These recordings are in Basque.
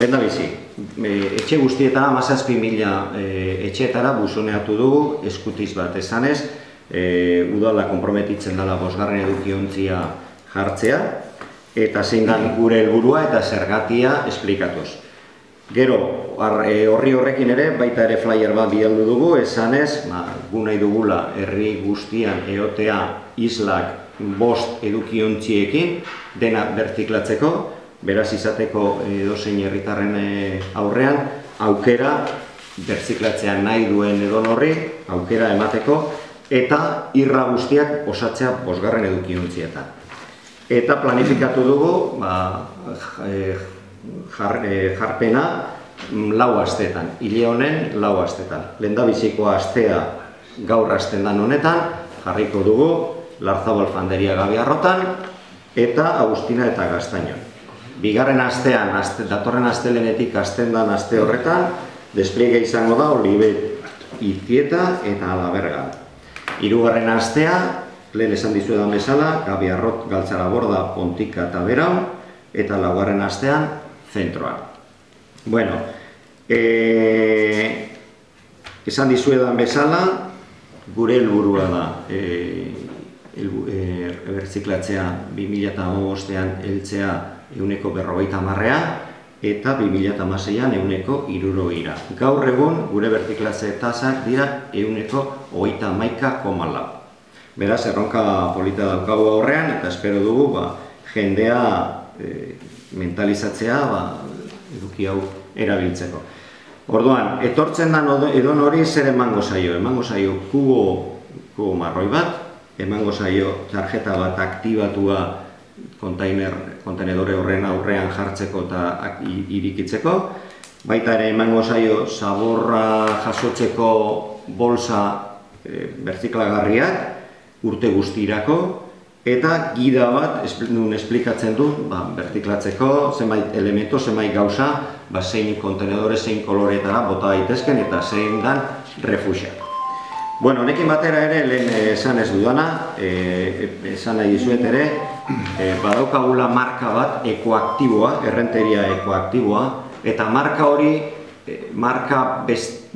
Lehendabizi, etxe guztietara, 17.000 etxeetara buzoneatu dugu, eskutiz bat esanez, udala konprometitzen dela 5. edukiontzia jartzea, eta zein da gure helburua eta zergatia esplikatuz. Gero, horri horrekin ere, baita ere flyer bat bidaldu dugu, esanez, gu nahi dugula herri guztian eotea islak 5 edukiontziekin, dena bertiklatzeko, beraz izateko edozein herritarren aurrean, aukera, bertziklatzea nahi duen edonorri, aukera emateko, eta irra guztiak osatzea 5. edukiontzietan. Eta planifikatu dugu, jarpena 4 asteetan, hile honen 4 asteetan. Lehendabizikoa astea gaur hasten dan honetan, jarriko dugu Larzabal Fanderia Gabiarrotan, eta Agustina eta Gaztainon. Bigarren astean, datorren astelenetik hasten dan aste horretan, despliege izango da Olibet, Iztieta eta Alabergan. Hirugarren astea, lehen esan dizuedan bezala, Gabiarrot, Galtzaraborda, Pontika eta Beraun, eta laugarren astean, zentroan. Bueno, esan dizuedan bezala, gure helburua da bertziklatzea 2015an heltzea 150 eta 2016an 160. Gaur egun gure bertziklatze tasak dira 131,4. Beraz, erronka polita daukagu aurrean eta espero dugu jendea mentalizatzea eduki hau erabiltzeko. Orduan, etortzen den edonori zer emango zaio? Emango zaio kubo marroi bat, emango zaio tarjeta bat aktibatua kontenedore horren aurrean jartzeko eta irikitzeko. Baita ere emango zaio zaborra jasotzeko bolsa bertziklagarriak urte guztirako, eta gida bat nun esplikatzen du bertiklatzeko zenbait elementu, zenbait gauza, zein kontenedore, zein koloretara bota daitezken eta zein dan refuxak. Bueno, honekin batera ere, lehen esan ez dudana, esan nahi dizuet ere, badaukagula marka bat ekoaktiboa, errenteria ekoaktiboa, eta marka hori, marka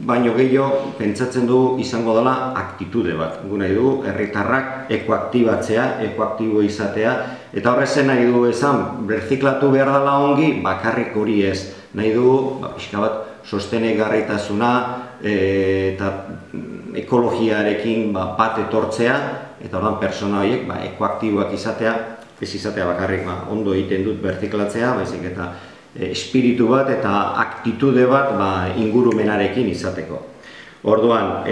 baino gehiago pentsatzen du izango dela aktitude bat. Gu nahi du, herritarrak ekoaktibatzea, ekoaktibo izatea, eta horrezen nahi du esan, berziklatu behar dela ongi, bakarrik hori ez. Nahi du, pixka bat, sostenegarritasuna eta ekologiarekin bat etortzea, eta ordan pertsona horiek ekoaktiboak izatea, ez izatea bakarrik ondo egiten dut bertiklatzea, baizik eta espiritu bat eta aktitude bat ingurumenarekin izateko. Orduan,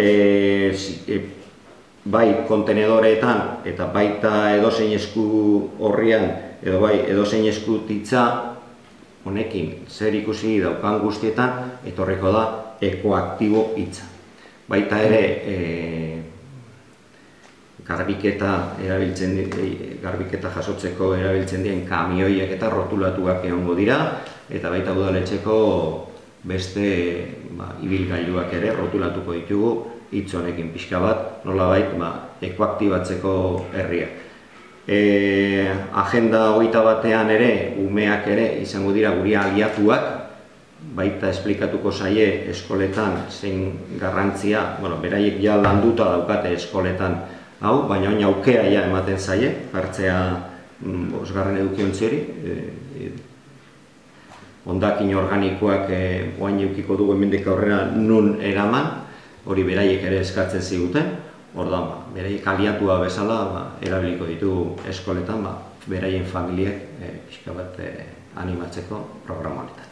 bai kontenedoreetan eta baita edozein esku horrian, edo bai edozein eskutitza honekin zer ikusi daukan guztietan, etorriko da ekoaktibo hitza. Baita ere, garbiketa jasotzeko erabiltzen dien kamioiak eta rotulatuak egongo dira, eta baita udaletxeko beste ibilgailuak ere rotulatuko ditugu hitz honekin pixka bat, nolabait ekoaktibatzeko herria. Agenda 21ean ere, umeak ere izango dira guri aliatuak, baita esplikatuko zaie eskoletan zein garrantzia, beraiek ja landuta daukate eskoletan hau, baina oin aukera ja ematen zaie, hartzea 5. edukiontziori, hondakin organikoak oain eukiko dugu hemendik aurrera nun eraman, hori beraiek ere eskatzen ziguten, orduan, beraiek aliatua bezala erabiliko ditugu eskoletan, beraien familiek pixka bat animatzeko programa honetan.